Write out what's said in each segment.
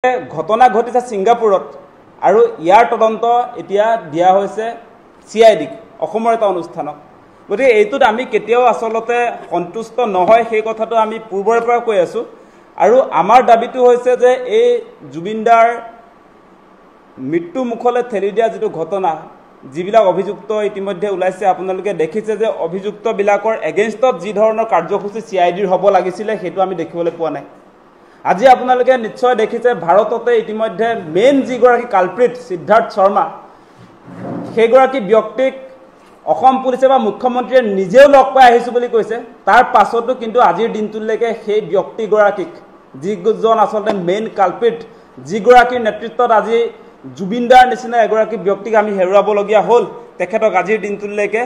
ঘটনা ঘটিছে ছিংগাপুৰত আৰু ইয়াৰ তদন্ত এতিয়া দিয়া হৈছে CID-ক অসমৰ এটা অনুষ্ঠানক। গতিকে এইটোত আমি কেতিয়াও আচলতে সন্তুষ্ট নহয়, সেই কথাটো আমি পূৰ্বৰে পৰা কৈ আছোঁ। আৰু আমাৰ দাবীটো হৈছে যে এই জুবিনদাৰ মৃত্যু মুখলৈ ঠেলি দিয়া যিটো ঘটনা, যিবিলাক অভিযুক্ত ইতিমধ্যে ওলাইছে, আপোনালোকে দেখিছে যে অভিযুক্তবিলাকৰ এগেইনষ্টত যি ধৰণৰ কাৰ্যসূচী CID-ৰ হ'ব লাগিছিলে সেইটো আমি দেখিবলৈ পোৱা নাই। আজি আপোনালোকে নিশ্চয় দেখিছে ভাৰততে ইতিমধ্যে মেইন যিগৰাকী কালপ্ৰিট সিদ্ধাৰ্থ শৰ্মা, সেইগৰাকী ব্যক্তিক অসম পুলিচে বা মুখ্যমন্ত্ৰীয়ে নিজেও লগ পাই আহিছোঁ বুলি কৈছে। তাৰ পাছতো কিন্তু আজিৰ দিনটোলৈকে সেই ব্যক্তিগৰাকীক, যিজন আচলতে মেইন কালপ্ৰিট, যিগৰাকীৰ নেতৃত্বত আজি জুবিনদাৰ নিচিনা এগৰাকী ব্যক্তিক আমি হেৰুৱাবলগীয়া হ'ল, তেখেতক আজিৰ দিনটোলৈকে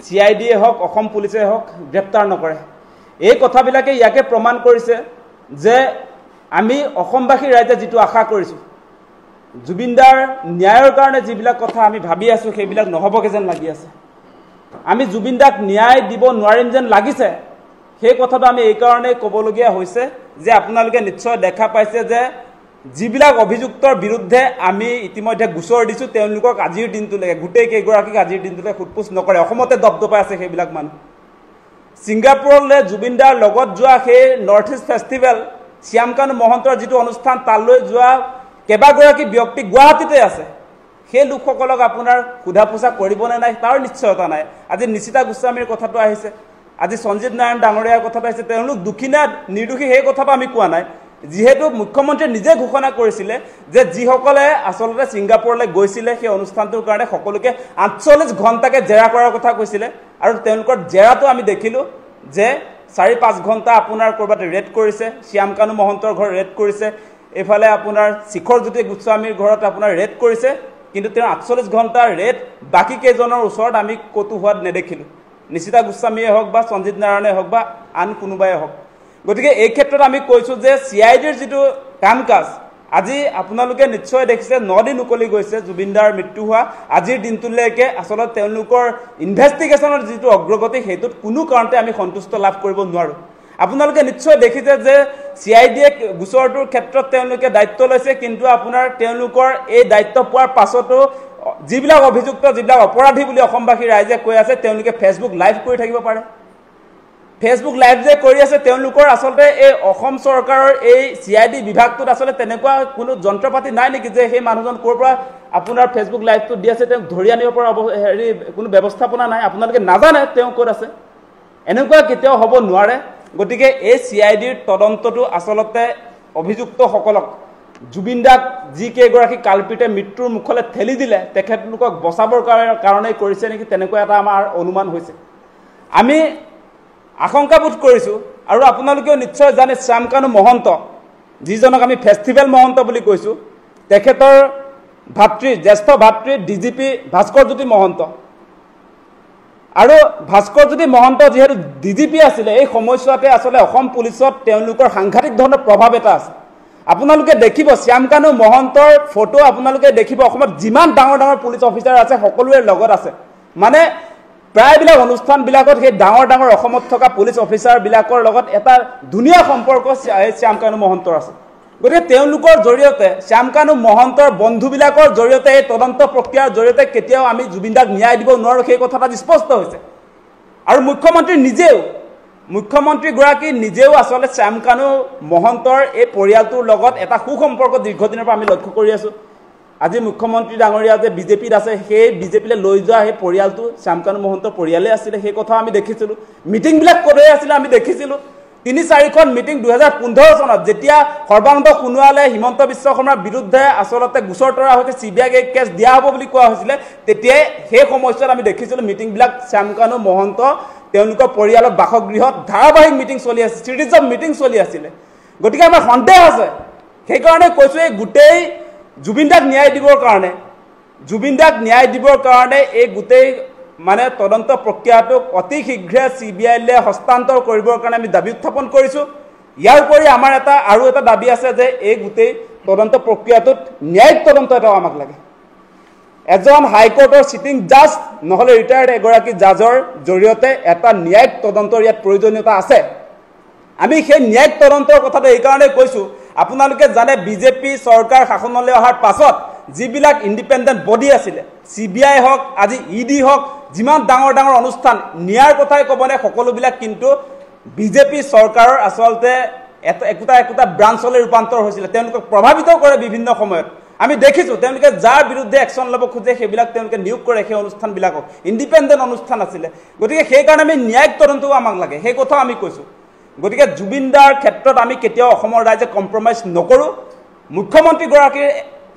CID-য়ে হওক অসম পুলিচে হওক গ্ৰেপ্তাৰ নকৰে। এই কথাবিলাকে ইয়াকে প্ৰমাণ কৰিছে যে আমি অসমবাসী ৰাইজে যিটো আশা কৰিছোঁ, জুবিনদাৰ ন্যায়ৰ কাৰণে যিবিলাক কথা আমি ভাবি আছোঁ সেইবিলাক নহ'বকৈ যেন লাগি আছে। আমি জুবিনদাক ন্যায় দিব নোৱাৰিম যেন লাগিছে। সেই কথাটো আমি এইকাৰণেই ক'বলগীয়া হৈছে যে আপোনালোকে নিশ্চয় দেখা পাইছে যে যিবিলাক অভিযুক্তৰ বিৰুদ্ধে আমি ইতিমধ্যে গোচৰ দিছোঁ, তেওঁলোকক আজিৰ দিনটোলৈকে, গোটেই কেইগৰাকীক আজিৰ দিনটোলৈকে সোধপোছ নকৰে। অসমতে দপদপাই আছে সেইবিলাক মানুহ। ছিংগাপুৰলৈ জুবিনদাৰ লগত যোৱা সেই নৰ্থ ইষ্ট ফেষ্টিভেল, শ্যামকানু মহন্তৰ যিটো অনুষ্ঠান, তালৈ যোৱা কেইবাগৰাকী ব্যক্তি গুৱাহাটীতে আছে। সেই লোকসকলক আপোনাৰ সোধা পোছা কৰিবনে নাই তাৰ নিশ্চয়তা নাই। আজি নিশিতা গোস্বামীৰ কথাটো আহিছে, আজি সঞ্জীৱ নাৰায়ণ ডাঙৰীয়াৰ কথাটো আহিছে। তেওঁলোক দোষী না নিৰ্দোষী সেই কথাটো আমি কোৱা নাই, যিহেতু মুখ্যমন্ত্ৰীয়ে নিজে ঘোষণা কৰিছিলে যে যিসকলে আচলতে ছিংগাপুৰলৈ গৈছিলে সেই অনুষ্ঠানটোৰ কাৰণে সকলোকে 48 ঘণ্টাকৈ জেৰা কৰাৰ কথা কৈছিলে। আৰু তেওঁলোকৰ জেৰাটো আমি দেখিলোঁ যে 4-5 ঘণ্টা আপোনাৰ ক'ৰবাত ৰেড কৰিছে, শ্যামকানু মহন্তৰ ঘৰ ৰেড কৰিছে, এইফালে আপোনাৰ শিখৰজ্যোতি গোস্বামীৰ ঘৰত আপোনাৰ ৰেড কৰিছে, কিন্তু তেওঁ 48 ঘণ্টা ৰেড বাকী কেইজনৰ ওচৰত আমি ক'তো হোৱাত নেদেখিলোঁ, নিশিতা গোস্বামীয়ে হওক বা সঞ্জীৱ নাৰায়ণে হওক বা আন কোনোবাই হওক। গতিকে এই ক্ষেত্ৰত আমি কৈছোঁ যে CID-ৰ যিটো কাম কাজ, আজি আপোনালোকে নিশ্চয় দেখিছে 9 দিন উকলি গৈছে জুবিনদাৰ মৃত্যু হোৱা। আজিৰ দিনটোলৈকে আচলতে তেওঁলোকৰ ইনভেষ্টিগেশ্যনৰ যিটো অগ্ৰগতি, সেইটোত কোনো কাৰণতে আমি সন্তুষ্ট লাভ কৰিব নোৱাৰোঁ। আপোনালোকে নিশ্চয় দেখিছে যে CID-য়ে গোচৰটোৰ ক্ষেত্ৰত তেওঁলোকে দায়িত্ব লৈছে, কিন্তু আপোনাৰ তেওঁলোকৰ এই দায়িত্ব পোৱাৰ পাছতো যিবিলাক অভিযুক্ত, যিবিলাক অপৰাধী বুলি অসমবাসী ৰাইজে কৈ আছে, তেওঁলোকে ফেচবুক লাইভ কৰি থাকিব পাৰে। ফেচবুক লাইভ যে কৰি আছে, তেওঁলোকৰ আচলতে এই অসম চৰকাৰৰ এই CID বিভাগটোত আচলতে তেনেকুৱা কোনো যন্ত্ৰপাতি নাই নেকি যে সেই মানুহজন ক'ৰ পৰা আপোনাৰ ফেচবুক লাইভটো দি আছে তেওঁক ধৰি আনিব পৰা কোনো ব্যৱস্থাপনা নাই? আপোনালোকে নাজানে তেওঁ ক'ত আছে? এনেকুৱা কেতিয়াও হ'ব নোৱাৰে। গতিকে এই CID-ৰ তদন্তটো আচলতে অভিযুক্তসকলক, জুবিনদাক যিকেইগৰাকী কালপিতে মৃত্যুৰ মুখলৈ ঠেলি দিলে, তেখেতলোকক বচাবৰ কাৰণেই কৰিছে নেকি, তেনেকুৱা এটা আমাৰ অনুমান হৈছে। আমি আশংকাবোধ কৰিছোঁ, আৰু আপোনালোকেও নিশ্চয় জানে শ্যামকানু মহন্ত, যিজনক আমি ফেষ্টিভেল মহন্ত বুলি কৈছোঁ, তেখেতৰ ভাতৃ, জ্যেষ্ঠ ভাতৃ DGP ভাস্কৰজ্যোতি মহন্ত। আৰু ভাস্কৰজ্যোতি মহন্ত যিহেতু DGP আছিলে, এই সময়ছোৱাতে আচলতে অসম পুলিচত তেওঁলোকৰ সাংঘাতিক ধৰণৰ প্ৰভাৱ এটা আছে। আপোনালোকে দেখিব শ্যামকানু মহন্তৰ ফটো, আপোনালোকে দেখিব অসমত যিমান ডাঙৰ ডাঙৰ পুলিচ অফিচাৰ আছে সকলোৰে লগত আছে। মানে প্ৰায়বিলাক অনুষ্ঠানবিলাকত সেই ডাঙৰ ডাঙৰ অসমত থকা পুলিচ অফিচাৰবিলাকৰ লগত এটা ধুনীয়া সম্পৰ্ক শ্যামকানু মহন্তৰ আছে। গতিকে তেওঁলোকৰ জৰিয়তে, শ্যামকানু মহন্তৰ বন্ধুবিলাকৰ জৰিয়তে, এই তদন্ত প্ৰক্ৰিয়াৰ জৰিয়তে কেতিয়াও আমি জুবিনদাক ন্যায় দিব নোৱাৰোঁ, সেই কথাটো স্পষ্ট হৈছে। আৰু মুখ্যমন্ত্ৰীগৰাকী নিজেও আচলতে শ্যামকানু মহন্তৰ এই পৰিয়ালটোৰ লগত এটা সুসম্পৰ্ক দীৰ্ঘদিনৰ পৰা আমি লক্ষ্য কৰি আছোঁ। আজি মুখ্যমন্ত্ৰী ডাঙৰীয়া যে বিজেপিত আছে, সেই বিজেপিলৈ লৈ যোৱা সেই পৰিয়ালটো শ্যামকানু মহন্তৰ পৰিয়ালেই আছিলে, সেই কথা আমি দেখিছিলোঁ। মিটিংবিলাক ক'লৈ আছিলে আমি দেখিছিলোঁ। 3-4খন মিটিং 2015 চনত যেতিয়া সৰ্বানন্দ সোণোৱালে হিমন্ত বিশ্ব শৰ্মাৰ বিৰুদ্ধে আচলতে গোচৰ তৰা হৈছে, CBI কেছ দিয়া হ'ব বুলি কোৱা হৈছিলে, তেতিয়াই সেই সময়ছোৱাত আমি দেখিছিলোঁ মিটিংবিলাক শ্যামকানু মহন্ত তেওঁলোকৰ পৰিয়ালৰ বাসগৃহত ধাৰাবাহিক মিটিং চলি আছিল, ছিৰিজ অফ মিটিং চলি আছিলে। গতিকে আমাৰ সন্দেহ আছে। সেইকাৰণে কৈছোঁ, এই গোটেই জুবিনদাক ন্যায় দিবৰ কাৰণে এই গোটেই মানে তদন্ত প্ৰক্ৰিয়াটোক অতি শীঘ্ৰে CBI-লৈ হস্তান্তৰ কৰিবৰ কাৰণে আমি দাবী উত্থাপন কৰিছোঁ। ইয়াৰ উপৰি আমাৰ আৰু এটা দাবী আছে যে এই গোটেই তদন্ত প্ৰক্ৰিয়াটোত ন্যায়িক তদন্ত এটাও আমাক লাগে। এজন হাইকোৰ্টৰ চিটিং জাজ নহ'লে ৰিটায়াৰ্ড এগৰাকী জাজৰ জৰিয়তে এটা ন্যায়িক তদন্তৰ ইয়াত প্ৰয়োজনীয়তা আছে। আমি সেই ন্যায়িক তদন্তৰ কথাটো এইকাৰণে কৈছোঁ, আপোনালোকে জানে বিজেপি চৰকাৰ শাসনলৈ অহাৰ পাছত যিবিলাক ইণ্ডিপেণ্ডেণ্ট বডি আছিলে CBI হওক আজি ED হওক যিমান ডাঙৰ ডাঙৰ অনুষ্ঠান ন্যায়ৰ কথাই ক'বনে সকলোবিলাক কিন্তু বিজেপি চৰকাৰৰ আচলতে একোটা ব্ৰাঞ্চলৈ ৰূপান্তৰ হৈছিল তেওঁলোকক প্ৰভাৱিত কৰে বিভিন্ন সময়ত আমি দেখিছো তেওঁলোকে যাৰ বিৰুদ্ধে একশন ল'ব খোজে সেইবিলাক তেওঁলোকে নিয়োগ কৰে সেই অনুষ্ঠানবিলাকক ইণ্ডিপেণ্ডেণ্ট অনুষ্ঠান আছিলে গতিকে সেই কাৰণে আমি ন্যায়িক তদন্তও আমাক লাগে সেই কথা আমি কৈছো গতিকে জুবিন দাৰ ক্ষেত্ৰত আমি কেতিয়াও অসমৰ ৰাইজে কম্প্ৰমাইজ নকৰোঁ মুখ্যমন্ত্ৰী গৰাকীৰ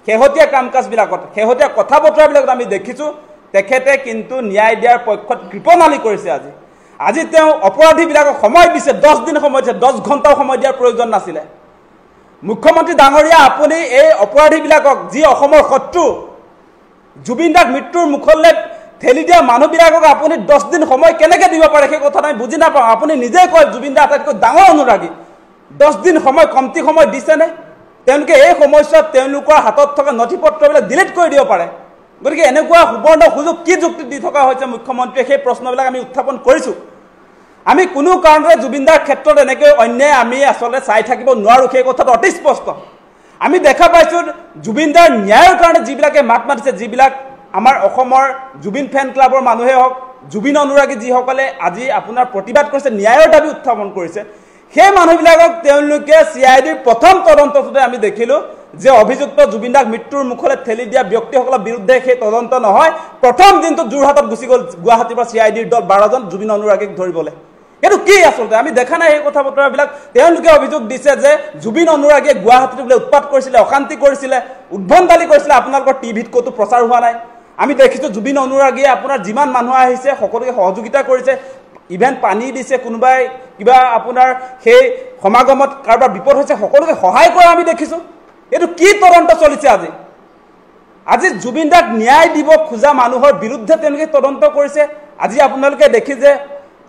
শেহতীয়া কাম কাজবিলাকত শেহতীয়া কথা বতৰাবিলাকত আমি দেখিছো তেখেতে কিন্তু ন্যায় দিয়াৰ পক্ষত কৃপণালী কৰিছে আজি তেওঁ অপৰাধীবিলাকক সময় দিছে 10 দিন সময় দিছে 10 ঘণ্টাও সময় দিয়াৰ প্ৰয়োজন নাছিলে মুখ্যমন্ত্ৰী ডাঙৰীয়া আপুনি এই অপৰাধীবিলাকক যি অসমৰ শত্ৰু জুবিন দাক মৃত্যুৰ মুখলৈ ঠেলি দিয়া মানুহবিলাকক আপুনি 10 দিন সময় কেনেকৈ দিব পাৰে সেই কথা আমি বুজি নাপাওঁ আপুনি নিজে কয় জুবিন দা আটাইতকৈ ডাঙৰ অনুৰাগী 10 দিন সময় কমতি সময় দিছেনে তেওঁলোকে এই সময়ছোৱাত তেওঁলোকৰ হাতত থকা নথিপত্ৰবিলাক ডিলিট কৰি দিব পাৰে গতিকে এনেকুৱা সুবৰ্ণ সুযোগ কি যুক্তি দি থকা হৈছে মুখ্যমন্ত্ৰীয়ে সেই প্ৰশ্নবিলাক আমি উত্থাপন কৰিছোঁ আমি কোনো কাৰণতে জুবিন দাৰ ক্ষেত্ৰত এনেকৈ অন্যায় আমি আচলতে চাই থাকিব নোৱাৰোঁ সেই কথাটো অতি স্পষ্ট আমি দেখা পাইছোঁ জুবিন দাৰ ন্যায়ৰ কাৰণে যিবিলাকে মাত মাতিছে যিবিলাক আমাৰ অসমৰ জুবিন ফেন ক্লাবৰ মানুহে হওক জুবিন অনুৰাগী যিসকলে আজি আপোনাৰ প্ৰতিবাদ কৰিছে ন্যায়ৰ দাবী উত্থাপন কৰিছে সেই মানুহবিলাকক তেওঁলোকে CIDৰ প্ৰথম তদন্ততে আমি দেখিলোঁ যে অভিযুক্ত জুবিন দাক মৃত্যুৰ মুখলৈ ঠেলি দিয়া ব্যক্তিসকলৰ বিৰুদ্ধে সেই তদন্ত নহয় প্ৰথম দিনটো যোৰহাটত গুচি গ'ল গুৱাহাটীৰ পৰা CIDৰ দল 12জন জুবিন অনুৰাগীক ধৰিবলৈ এইটো কি আচলতে আমি দেখা নাই এই কথা বতৰাবিলাক তেওঁলোকে অভিযোগ দিছে যে জুবিন অনুৰাগীয়ে গুৱাহাটীত বোলে উৎপাত কৰিছিলে অশান্তি কৰিছিলে উদ্ভণ্ডালি কৰিছিলে আপোনালোকৰ টিভিত ক'তো প্ৰচাৰ হোৱা নাই আমি দেখিছোঁ জুবিন অনুৰাগীয়ে আপোনাৰ যিমান মানুহ আহিছে সকলোকে সহযোগিতা কৰিছে ইভেন পানী দিছে কোনোবাই কিবা আপোনাৰ সেই সমাগমত কাৰোবাৰ বিপদ হৈছে সকলোকে সহায় কৰা আমি দেখিছোঁ এইটো কি তদন্ত চলিছে আজি জুবিন দাক ন্যায় দিব খোজা মানুহৰ বিৰুদ্ধে তেওঁলোকে তদন্ত কৰিছে আজি আপোনালোকে দেখি যে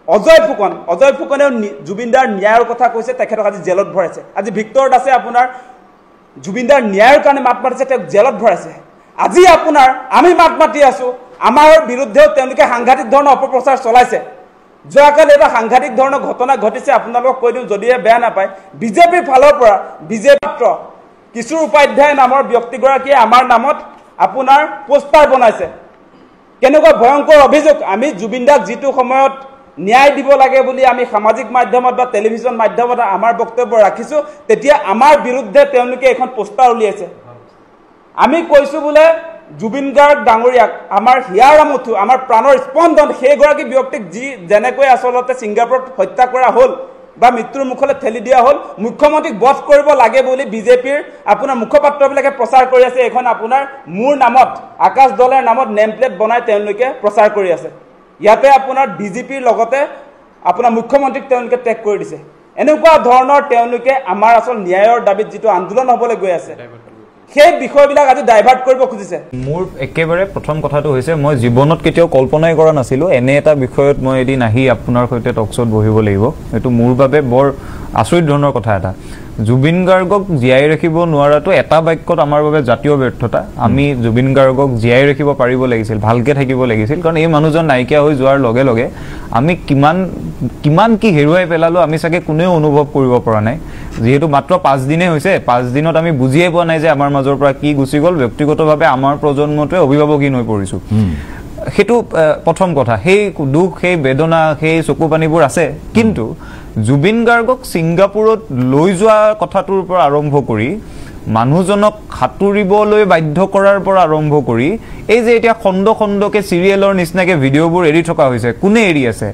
অজয় ফুকনেও জুবিন দাৰ ন্যায়ৰ কথা কৈছে তেখেতক আজি জেলত ভৰাইছে আজি ভিক্টৰ দাসে আপোনাৰ জুবিন দাৰ ন্যায়ৰ কাৰণে মাত মাতিছে তেওঁক জেলত ভৰাইছে আজি আপোনাৰ আমি মাত মাতি আছো আমাৰ বিৰুদ্ধেও তেওঁলোকে সাংঘাতিক ধৰণৰ অপপ্ৰচাৰ চলাইছে যোৱাকালি এটা সাংঘাতিক ধৰণৰ ঘটনা ঘটিছে আপোনালোকক কৈ দিওঁ যদিহে বেয়া নাপায় বিজেপিৰ ফালৰ পৰা বিজেপিৰ কিশোৰ উপাধ্যায় নামৰ ব্যক্তিগৰাকীয়ে আমাৰ নামত আপোনাৰ পোষ্টাৰ বনাইছে কেনেকুৱা ভয়ংকৰ অভিযোগ আমি জুবিন দাক যিটো সময়ত ন্যায় দিব লাগে বুলি আমি সামাজিক মাধ্যমত বা টেলিভিছন মাধ্যমত আমাৰ বক্তব্য ৰাখিছোঁ তেতিয়া আমাৰ বিৰুদ্ধে তেওঁলোকে এখন পোষ্টাৰ উলিয়াইছে আমি কৈছোঁ বোলে জুবিন গাৰ্গ ডাঙৰীয়াক আমাৰ হিয়াৰ আমঠু আমাৰ প্ৰাণৰ স্পন্দন সেইগৰাকী ব্যক্তিক যি যেনেকৈ আচলতে ছিংগাপুৰত হত্যা কৰা হ'ল বা মৃত্যুৰ মুখলৈ ঠেলি দিয়া হ'ল মুখ্যমন্ত্ৰীক বধ কৰিব লাগে বুলি বিজেপিৰ আপোনাৰ মুখপাত্ৰবিলাকে প্ৰচাৰ কৰি আছে এখন আপোনাৰ মোৰ নামত আকাশ দলৰ নামত নেম প্লেট বনাই তেওঁলোকে প্ৰচাৰ কৰি আছে ইয়াতে আপোনাৰ ডিজিপিৰ লগতে আপোনাৰ মুখ্যমন্ত্ৰীক তেওঁলোকে টেগ কৰি দিছে এনেকুৱা ধৰণৰ তেওঁলোকে আমাৰ আচল ন্যায়ৰ দাবীত যিটো আন্দোলন হ'বলৈ গৈ আছে সেই বিষয়বিলাক আজি ডাইভাৰ্ট কৰিব খুজিছে মোৰ একেবাৰে প্ৰথম কথাটো হৈছে মই জীৱনত কেতিয়াও কল্পনাই কৰা নাছিলোঁ এনে এটা বিষয়ত মই এদিন আহি আপোনাৰ সৈতে টকশ্ব'ত বহিব লাগিব এইটো মোৰ বাবে বৰ আচৰিত ধৰণৰ কথা এটা জুবিন গাৰ্গক জীয়াই ৰাখিব নোৱাৰাটো এটা বাক্যত আমাৰ বাবে জাতীয় ব্যৰ্থতা আমি জুবিন গাৰ্গক জীয়াই ৰাখিব পাৰিব লাগিছিল ভালকৈ থাকিব লাগিছিল কাৰণ এই মানুহজন নাইকিয়া হৈ যোৱাৰ লগে লগে আমি কিমান কি হেৰুৱাই পেলালোঁ আমি চাগে কোনেও অনুভৱ কৰিব পৰা নাই যিহেতু মাত্ৰ 5 দিনেই হৈছে 5 দিনত আমি বুজিয়ে পোৱা নাই যে আমাৰ মাজৰ পৰা কি গুচি গ'ল ব্যক্তিগতভাৱে আমাৰ প্ৰজন্মটোৱে অভিভাৱকহীন হৈ পৰিছোঁ সেইটো প্ৰথম কথা সেই দুখ সেই বেদনা সেই চকু পানীবোৰ আছে কিন্তু জুবিন গাৰ্গক ছিংগাপুৰত লৈ যোৱা কথাটোৰ পৰা আৰম্ভ কৰি মানুহজনক সাঁতুৰিবলৈ বাধ্য কৰাৰ পৰা আৰম্ভ কৰি এই যে এতিয়া খণ্ড খণ্ডকে চিৰিয়েলৰ নিচিনাকৈ ভিডিঅ'বোৰ এৰি থকা হৈছে কোনে এৰি আছে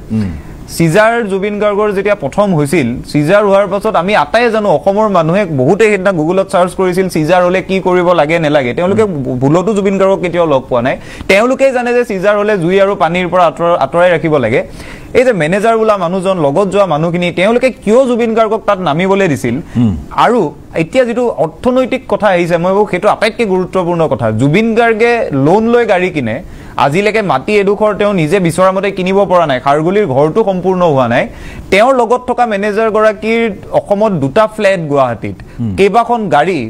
সিজাৰ জুবিন গাৰ্গৰ যেতিয়া প্ৰথম হৈছিল সিজাৰ হোৱাৰ পাছত আমি আটাই জানো অসমৰ মানুহে বহুতে সেইদিনা গুগলত চাৰ্চ কৰিছিল সিজাৰ হ'লে কি কৰিব লাগে নেলাগে তেওঁলোকে ভুলতো জুবিন গাৰ্গক কেতিয়াও লগ পোৱা নাই তেওঁলোকেই জানে যে সিজাৰ হ'লে জুই আৰু পানীৰ পৰা আঁতৰাই ৰাখিব লাগে এই যে মেনেজাৰ বোলা মানুহজন লগত যোৱা মানুহখিনি তেওঁলোকে কিয় জুবিন গাৰ্গক তাত নামিবলৈ দিছিল আৰু এতিয়া যিটো অৰ্থনৈতিক কথা আহিছে মই ভাবোঁ সেইটো আটাইতকৈ গুৰুত্বপূৰ্ণ কথা জুবিন গাৰ্গে লোন লৈ গাড়ী কিনে আজিলৈকে মাটি এডোখৰ তেওঁ নিজে বিচৰা মতে কিনিব পৰা নাই খাৰগুলিৰ ঘৰটো সম্পূৰ্ণ হোৱা নাই তেওঁৰ লগত থকা মেনেজাৰগৰাকীৰ অসমত 2টা ফ্লেট গুৱাহাটীত কেইবাখন গাড়ী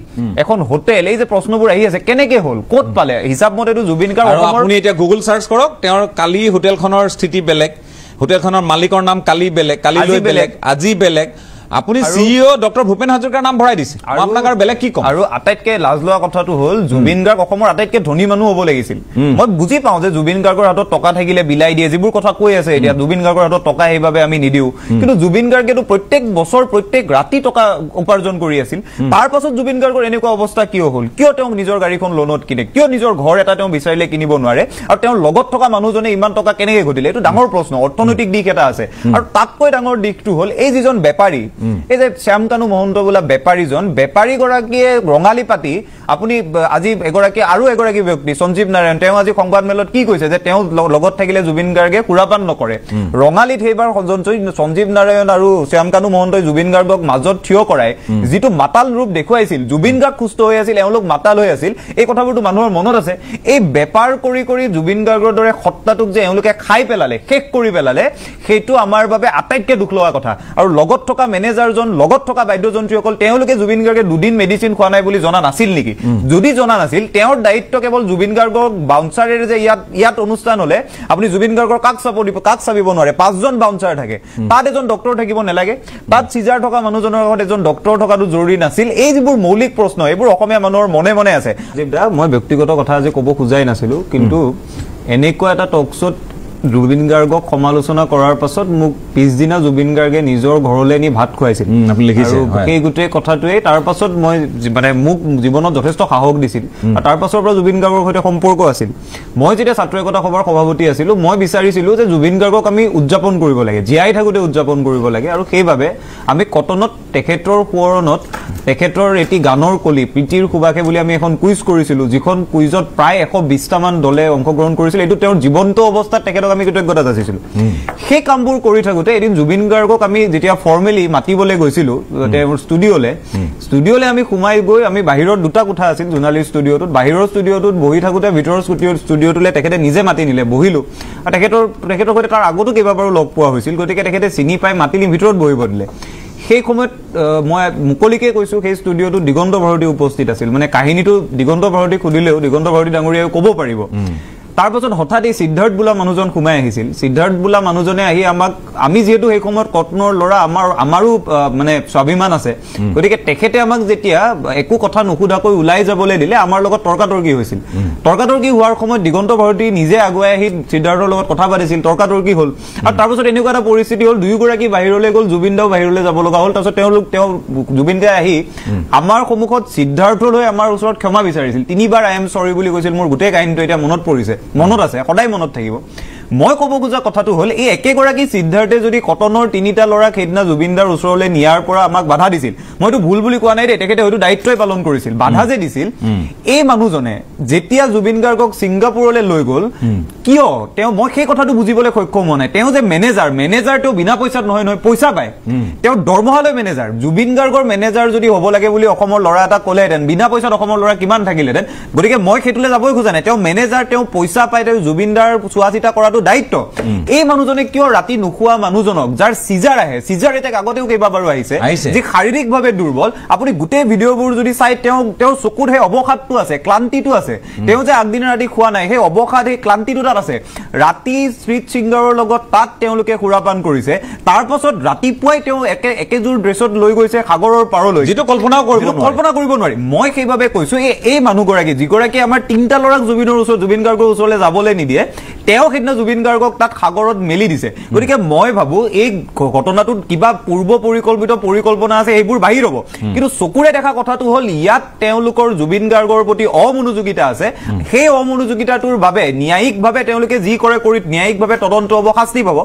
এখন হোটেল এই যে প্ৰশ্নবোৰ আহি আছে কেনেকৈ হ'ল ক'ত পালে হিচাপ মতেতো জুবিন গাৰ্গ আপুনি এতিয়া গুগল চাৰ্চ কৰক তেওঁৰ কালি হোটেলখনৰ স্থিতি বেলেগ হোটেলখনৰ মালিকৰ নাম কালি বেলেগ কালি লৈ বেলেগ আজি বেলেগ আপুনি CEO ডক্টৰ ভূপেন হাজৰিকাৰ নাম ভৰাই দিছে আপোনাক আৰু বেলেগ কি কম আৰু আটাইতকৈ লাজ লোৱা কথাটো হ'ল জুবিন গাৰ্গ অসমৰ আটাইতকৈ ধনী মানুহ হ'ব লাগিছিল মই বুজি পাওঁ যে জুবিন গাৰ্গৰ হাতত টকা থাকিলে বিলাই দিয়ে যিবোৰ কথা কৈ আছে এতিয়া জুবিন গাৰ্গৰ হাতত টকা সেইবাবে আমি নিদিওঁ কিন্তু জুবিন গাৰ্গেতো প্ৰত্যেক বছৰ প্ৰত্যেক ৰাতি টকা উপাৰ্জন কৰি আছিল তাৰ পাছত জুবিন গাৰ্গৰ এনেকুৱা অৱস্থা কিয় হ'ল কিয় তেওঁ নিজৰ গাড়ীখন লোনত কিনে কিয় নিজৰ ঘৰ এটা তেওঁ বিচাৰিলে কিনিব নোৱাৰে আৰু তেওঁৰ লগত থকা মানুহজনে ইমান টকা কেনেকৈ ঘটিলে এইটো ডাঙৰ প্ৰশ্ন অৰ্থনৈতিক দিশ এটা আছে আৰু তাতকৈ ডাঙৰ দিশটো হ'ল এই যিজন বেপাৰী এই যে শ্যামকানু মহন্ত বোলা বেপাৰীগৰাকীয়ে ৰঙালী পাতি আপুনি আজি আৰু এগৰাকী ব্যক্তি সঞ্জীৱ নাৰায়ণ তেওঁ আজি সংবাদ মেলত কি কৈছে যে তেওঁ লগত থাকিলে জুবিন গাৰ্গে সুৰাপান নকৰে ৰঙালীত সেইবাৰ সঞ্জীৱ নাৰায়ণ আৰু শ্যামকানু মহন্তই জুবিন গাৰ্গক মাজত থিয় কৰাই যিটো মাতাল ৰূপ দেখুৱাইছিল জুবিন গাৰ্গ সুস্থ হৈ আছিল এওঁলোক মাতাল হৈ আছিল এই কথাবোৰতো মানুহৰ মনত আছে এই বেপাৰ কৰি কৰি জুবিন গাৰ্গৰ দৰে সত্তাটোক যে এওঁলোকে খাই পেলালে শেষ কৰি পেলালে সেইটো আমাৰ বাবে আটাইতকৈ দুখ লগা কথা আৰু লগত থকা মেনেজাৰজন লগত থকা বাদ্যযন্ত্ৰীসকল তেওঁলোকে জুবিন গাৰ্গে দুদিন মেডিচিন খোৱা নাই বুলি জনা নাছিল নেকি যদি জনা নাছিল তেওঁৰ দায়িত্ব কেৱল জুবিন গাৰ্গক বাউন্সাৰেৰে যে ইয়াত অনুষ্ঠান হলে আপুনি জুবিন গাৰ্গৰ কাক চাবিব নোৱাৰে 5জন বাউন্সাৰ থাকে তাত এজন ডক্টৰ থাকিব নালাগে তাত চিজাৰ থকা মানুহজনৰ লগত এজন ডক্টৰ থকাটো জৰুৰী নাছিল এই যিবোৰ মৌলিক প্ৰশ্ন এইবোৰ অসমীয়া মানুহৰ মনে মনে আছে মই ব্যক্তিগত কথা আজি ক'ব খোজাই নাছিলো কিন্তু এনেকুৱা এটা টক শ্ব'ত জুবিন গাৰ্গক সমালোচনা কৰাৰ পাছত মোক পিছদিনা জুবিন গাৰ্গে নিজৰ ঘৰলৈ নি ভাত খুৱাইছিল সেই গোটেই কথাটোৱে তাৰ পাছত মই মানে মোক জীৱনত যথেষ্ট সাহস দিছিল আৰু তাৰ পাছৰ পৰা জুবিন গাৰ্গৰ সৈতে সম্পৰ্ক আছিল মই যেতিয়া ছাত্ৰ একতা সভাৰ সভাপতি আছিলো মই বিচাৰিছিলো যে জুবিন গাৰ্গক আমি উদযাপন কৰিব লাগে জীয়াই থাকোঁতে উদযাপন কৰিব লাগে আৰু সেইবাবে আমি কটনত তেখেতৰ সোঁৱৰণত তেখেতৰ এটি গানৰ কলি প্ৰীতিৰ সুবাসে বুলি আমি এখন কুইজ কৰিছিলো যিখন কুইজত প্ৰায় 120টামান দলে অংশগ্ৰহণ কৰিছিল এইটো তেওঁৰ জীৱন্ত অৱস্থাত তেখেতক আমি কৃতজ্ঞতা যাচিছিলো সেই কামবোৰ কৰি থাকোঁতে এদিন জুবিন গাৰ্গক আমি যেতিয়া ফৰ্মেলি মাতিবলৈ গৈছিলো তেওঁৰ ষ্টুডিঅ'লে আমি সোমাই গৈ আমি বাহিৰত দুটা কোঠা আছিল জুৰ্ণালিষ্ট ষ্টুডিঅ'টোত বাহিৰৰ ষ্টুডিঅ'টোত বহি থাকোঁতে ভিতৰৰ ষ্টুডিঅ'টোলৈ তেখেতে নিজে মাতি নিলে বহিলো আৰু তেখেতৰ সৈতে তাৰ আগতো কেইবাবাৰো লগ পোৱা হৈছিল গতিকে তেখেতে চিনি পাই মাতি নি ভিতৰত বহিব দিলে সেই সময়ত মই মুকলিকে কৈছোঁ সেই ষ্টুডিঅ'টোত দিগন্ত ভাৰতী উপস্থিত আছিল মানে কাহিনীটো দিগন্ত ভাৰতীক সুধিলেও দিগন্ত ভাৰতী ডাঙৰীয়াই ক'ব পাৰিব তাৰ পাছত হঠাৎ এই সিদ্ধাৰ্থ বোলা মানুহজন সোমাই আহিছিল সিদ্ধাৰ্থ বোলা মানুহজনে আহি আমি যিহেতু সেই সময়ত কটনৰ ল'ৰা আমাৰো মানে স্বাভিমান আছে গতিকে তেখেতে আমাক যেতিয়া একো কথা নুসুধাকৈ ওলাই যাবলৈ দিলে আমাৰ লগত তৰ্কাতৰ্কি হৈছিল তৰ্কাতৰ্কি হোৱাৰ সময়ত দিগন্ত ভাৰতী নিজে আগুৱাই আহি সিদ্ধাৰ্থৰ লগত কথা পাতিছিল তৰ্কাতৰ্কি হ'ল আৰু তাৰপাছত এনেকুৱা এটা পৰিস্থিতি হ'ল দুয়োগৰাকী বাহিৰলৈ গ'ল জুবিন দাও বাহিৰলৈ যাব লগা হ'ল তাৰপিছত তেওঁ জুবিন দাই আহি আমাৰ সন্মুখত সিদ্ধাৰ্থৰ হৈ আমাৰ ওচৰত ক্ষমা বিচাৰিছিল 3বাৰ আই এম চৰি বুলি কৈছিল মোৰ গোটেই কাহিনীটো এতিয়া মনত পৰিছে মনত আছে সদায় মনত থাকিব মই ক'ব খোজা কথাটো হ'ল এই একেগৰাকী সিদ্ধাৰ্থে যদি কটনৰ 3টা ল'ৰাক সেইদিনা জুবিনদাৰ ওচৰলৈ নিয়াৰ পৰা আমাক বাধা দিছিল মইতো ভুল বুলি কোৱা নাই দেই তেখেতে হয়তো দায়িত্বই পালন কৰিছিল বাধা যে দিছিল এই মানুহজনে যেতিয়া জুবিন গাৰ্গক ছিংগাপুৰলৈ লৈ গ'ল কিয় মই সেই কথাটো বুজিবলৈ সক্ষম হোৱা নাই তেওঁ যে মেনেজাৰ তেওঁ বিনা পইচাত নহয় পইচা পায় তেওঁ দৰমহালৈ মেনেজাৰ জুবিন গাৰ্গৰ মেনেজাৰ যদি হ'ব লাগে বুলি অসমৰ ল'ৰা এটা ক'লেহেঁতেন বিনা পইচাত অসমৰ ল'ৰা কিমান থাকিলেহেঁতেন গতিকে মই সেইটোলৈ যাবই খোজা নাই তেওঁ মেনেজাৰ তেওঁ পইচা পায় তেওঁ জুবিনদাৰ চোৱা চিতা কৰাটো দায়িত্ব এই মানুহজনে কিয় ৰাতি নোখোৱা মানুহজনক যাৰ সিজাৰ আহে সিজাৰ এতিয়া আগতেও কেইবাবাৰো আহিছে যি শাৰীৰিকভাৱে দুৰ্বল আপুনি গোটেই ভিডিঅ'বোৰ যদি চাই তেওঁ চকুত সেই অৱসাদটো আছে ক্লান্তিটো আছে তেওঁ যে আগদিনা ৰাতি খোৱা নাই সেই অৱসাদ সেই ক্লান্তিটো তাত আছে ৰাতি ষ্ট্ৰীট ছিংগাৰৰ লগত তাত তেওঁলোকে সুৰাপান কৰিছে তাৰ পাছত ৰাতিপুৱাই তেওঁ একেযোৰ ড্ৰেছত লৈ গৈছে সাগৰৰ পাৰলৈ যিটো কল্পনা কৰিব নোৱাৰি মই সেইবাবে কৈছো এই মানুহগৰাকী যিগৰাকী আমাৰ 3টা ল'ৰাক জুবিন গাৰ্গৰ ওচৰলৈ যাবলৈ নিদিয়ে তেওঁ সেইদিনা জুবিন গাৰ্গক তাত সাগৰত মেলি দিছে গতিকে মই ভাবো এই ঘটনাটোত কিবা পূৰ্ব পৰিকল্পনা আছে সেইবোৰ বাহিৰ হ'ব কিন্তু চকুৰে দেখা কথাটো হ'ল ইয়াত তেওঁলোকৰ জুবিন গাৰ্গৰ প্ৰতি অমনোযোগিতা আছে সেই অমনোযোগিতাটোৰ বাবে ন্যায়িকভাৱে তেওঁলোকে যি কৰে কৰি ন্যায়িকভাৱে তদন্ত হ'ব শাস্তি পাব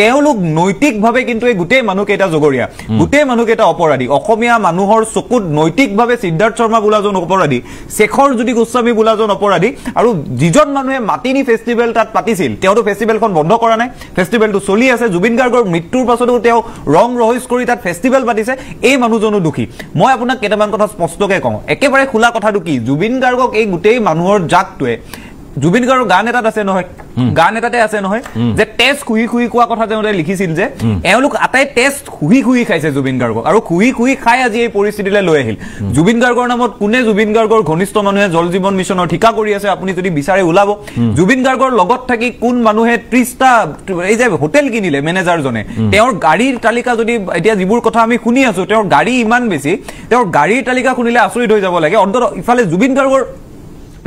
তেওঁলোক নৈতিকভাৱে কিন্তু এই গোটেই মানুহকেইটা জগৰীয়া গোটেই মানুহকেইটা অপৰাধী অসমীয়া মানুহৰ চকুত নৈতিকভাৱে সিদ্ধাৰ্থ শৰ্মা বোলাজন অপৰাধী শেখৰ জ্যোতি গোস্বামী বোলাজন অপৰাধী আৰু যিজন মানুহে মাতিনি ফেষ্টিভেল তাত পাতিছিল তেওঁতো ফেষ্টিভেলখন বন্ধ কৰা নাই ফেষ্টিভেলটো চলি আছে জুবিন গাৰ্গৰ মৃত্যুৰ পাছতো তেওঁ ৰং ৰহইচ কৰি তাত ফেষ্টিভেল পাতিছে এই মানুহজনো দুখী মই আপোনাক কেইটামান কথা স্পষ্টকৈ কওঁ একেবাৰে খোলা কথাটো কি জুবিন গাৰ্গক এই গোটেই মানুহৰ জাকটোৱে জুবিন গাৰ্গৰ গান এটাত আছে নহয় গান এটাতে আছে নহয় যে তেজ খুহি খুহি কোৱা কথা তেওঁলোকে লিখিছিল যে এওঁলোক আটাই তেজ খুহি খুহি খাইছে জুবিন গাৰ্গক আৰু খুহি খুহি খাই আজি এই পৰিস্থিতিলৈ লৈ আহিল জুবিন গাৰ্গৰ নামত কোনে জুবিন গাৰ্গৰ ঘনিষ্ঠ মানুহে জল জীৱন মিছনৰ ঠিকা কৰি আছে আপুনি যদি বিচাৰে ওলাব জুবিন গাৰ্গৰ লগত থাকি কোন মানুহে 30টা এই যে হোটেল কিনিলে মেনেজাৰজনে তেওঁৰ গাড়ীৰ তালিকা যদি এতিয়া যিবোৰ কথা আমি শুনি আছো তেওঁৰ গাড়ী ইমান বেছি তেওঁৰ গাড়ীৰ তালিকা শুনিলে আচৰিত হৈ যাব লাগে অন্তত ইফালে জুবিন গাৰ্গৰ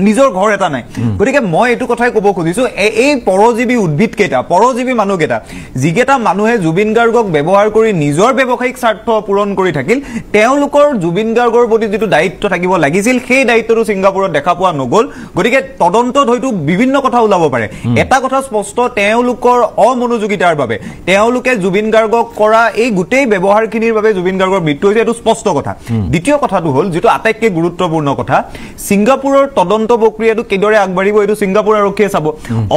নিজৰ ঘৰ এটা নাই গতিকে মই এইটো কথাই ক'ব খুজিছো এই পৰজীৱী উদ্ভিদ কেইটা পৰজীৱী মানুহ কেইটা যিকেইটা মানুহে জুবিন গাৰ্গক ব্যৱহাৰ কৰি নিজৰ ব্যৱসায়িক স্বাৰ্থ পূৰণ কৰি থাকিল তেওঁলোকৰ জুবিন গাৰ্গৰ প্ৰতি যিটো দায়িত্ব থাকিব লাগিছিল সেই দায়িত্বটো ছিংগাপুৰত দেখা পোৱা নগ'ল গতিকে তদন্তত হয়তো বিভিন্ন কথা ওলাব পাৰে এটা কথা স্পষ্ট তেওঁলোকৰ অমনোযোগিতাৰ বাবে তেওঁলোকে জুবিন গাৰ্গক কৰা এই গোটেই ব্যৱহাৰখিনিৰ বাবে জুবিন গাৰ্গৰ মৃত্যু হৈছে এইটো স্পষ্ট কথা দ্বিতীয় কথাটো হ'ল যিটো আটাইতকৈ গুৰুত্বপূৰ্ণ কথা ছিংগাপুৰৰ তদন্ত প্ৰক্ৰিয়াটো কিদৰে আগবাঢ়িব এইটো ছিংগাপুৰ আৰক্ষীয়ে চাব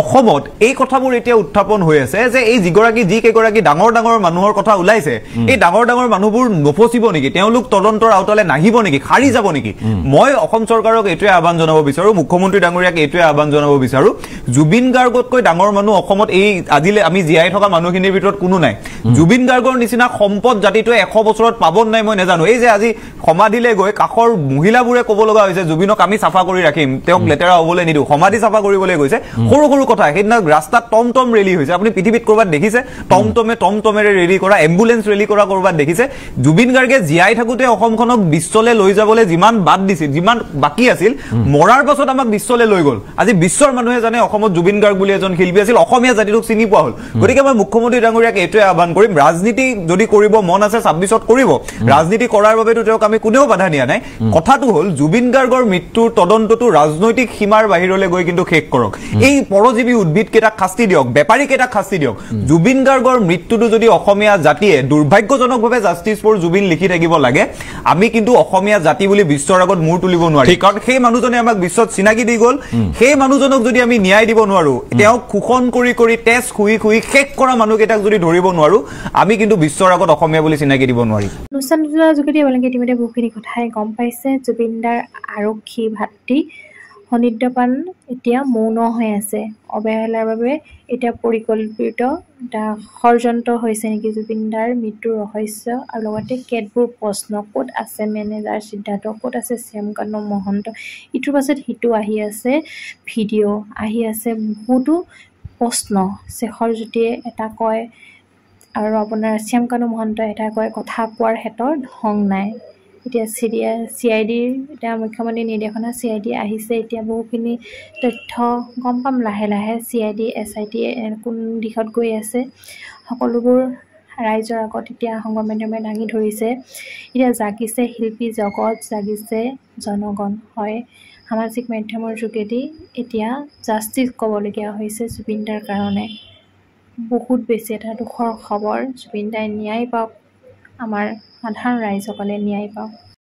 অসমত এই কথাবোৰ এতিয়া উত্থাপন হৈ আছে যে এই যিকেইগৰাকী ডাঙৰ ডাঙৰ মানুহৰ কথা ওলাইছে এই ডাঙৰ ডাঙৰ মানুহবোৰ নফচিব নেকি তেওঁলোক তদন্তৰ আওতালে নাহিব নেকি খাৰি যাব নেকি মই অসম চৰকাৰক এইটোৱে আহ্বান জনাব বিচাৰো মুখ্যমন্ত্ৰী ডাঙৰীয়াক এইটোৱে আহ্বান জনাব বিচাৰো জুবিন গাৰ্গতকৈ ডাঙৰ মানুহ অসমত এই আজিলে আমি জীয়াই থকা মানুহখিনিৰ ভিতৰত কোনো নাই জুবিন গাৰ্গৰ নিচিনা সম্পদ জাতিটোৱে 100 বছৰত পাবন নাই মই নাজানো এই যে আজি সমাধিলে গৈ কাষৰ মহিলাবোৰে ক'ব লগা হৈছে জুবিনক আমি চাফা কৰি ৰাখিম তেওঁক লেতেৰা হ'বলৈ নিদিওঁ সমাধি চাফা কৰিবলৈ গৈছে সৰু সৰু কথা সেইদিনা ৰাস্তাত টমটম ৰেলী হৈছে আপুনি পৃথিৱীত ক'ৰবাত দেখিছে টমটমেৰে ৰেলী কৰা এম্বুলেন্স ৰেলী কৰা ক'ৰবাত দেখিছে জুবিন গাৰ্গে জীয়াই থাকোঁতে অসমখনক বিশ্বলৈ লৈ যাবলৈ যিমান বাদ দিছিল যিমান বাকী আছিল মৰাৰ পাছত আমাক বিশ্বলৈ লৈ গ'ল আজি বিশ্বৰ মানুহে জানে অসমত জুবিন গাৰ্গ বুলি এজন শিল্পী আছিল অসমীয়া জাতিটোক চিনি পোৱা হ'ল গতিকে মই মুখ্যমন্ত্ৰী ডাঙৰীয়াক এইটোৱে আহ্বান কৰিম ৰাজনীতি যদি কৰিব মন আছে 26ত কৰিব ৰাজনীতি কৰাৰ বাবেতো তেওঁক আমি কোনেও বাধা দিয়া নাই কথাটো হ'ল জুবিন গাৰ্গৰ মৃত্যুৰ তদন্তটো ৰাজনৈতিক সীমাৰ বাহিৰলৈ গৈ কিন্তু শেষ কৰক এই পৰজীৱী উদ্ভিদ কেইটাক শাস্তি দিয়ক বেপাৰী কেইটাক শাস্তি দিয়ক জুবিন গাৰ্গৰ মৃত্যুটো যদি অসমীয়া জাতিয়ে দুৰ্ভাগ্যজনকভাৱে জাষ্টিছ ফৰ জুবিন লিখি থাকিব লাগে আমি কিন্তু অসমীয়া জাতি বুলি বিশ্বৰ আগত মূৰ তুলিব নোৱাৰি কাৰণ সেই মানুহজনে আমাক বিশ্বত চিনাকি দি গ'ল সেই মানুহজনক যদি আমি ন্যায় দিব নোৱাৰো তেওঁক শোষণ কৰি কৰি তেজ খুহি খুহি শেষ কৰা মানুহকেইটাক যদি ধৰিব নোৱাৰো আমি কিন্তু বিশ্বৰ আগত অসমীয়া বুলি চিনাকি দিব নোৱাৰিম অনুষ্ঠানটোৰ যোগেদি আপোনালোকে ইতিমধ্যে বহুখিনি কথাই গম পাইছে জুবিনদাৰ আৰক্ষী ভাতৃ সনিদ্যপান এতিয়া মৌন হৈ আছে অৱহেলাৰ বাবে এতিয়া পৰিকল্পিত এটা ষড়যন্ত্ৰ হৈছে নেকি জুবিনদাৰ মৃত্যুৰ ৰহস্য আৰু লগতে কেতবোৰ প্ৰশ্ন ক'ত আছে মেনেজাৰ সিদ্ধাৰ্থ ক'ত আছে শ্যামকান্ত মহন্ত ইটোৰ পাছত সিটো আহি আছে ভিডিঅ' আহি আছে বহুতো প্ৰশ্ন শেষৰজ্যোতিয়ে এটা কয় আৰু আপোনাৰ শ্যামকান্ত মহন্তই এটা কয় কথা কোৱাৰ হেতৰ ঢং নাই এতিয়া CID এতিয়া মুখ্যমন্ত্ৰী নিৰ্দেশনা CID আহিছে এতিয়া বহুখিনি তথ্য গম পাম লাহে লাহে CID SIT কোন দিশত গৈ আছে সকলোবোৰ ৰাইজৰ আগত এতিয়া সংবাদ মাধ্যমে দাঙি ধৰিছে এতিয়া জাগিছে শিল্পী জগত জাগিছে জনগণ হয় সামাজিক মাধ্যমৰ যোগেদি এতিয়া জাষ্টিছ ক'বলগীয়া হৈছে জুবিনদাৰ কাৰণে বহুত বেছি এটা দুখৰ খবৰ জুবিনদাই ন্যায় পাওক আমাৰ সাধাৰণ ৰাইজসকলে ন্যায় পাওক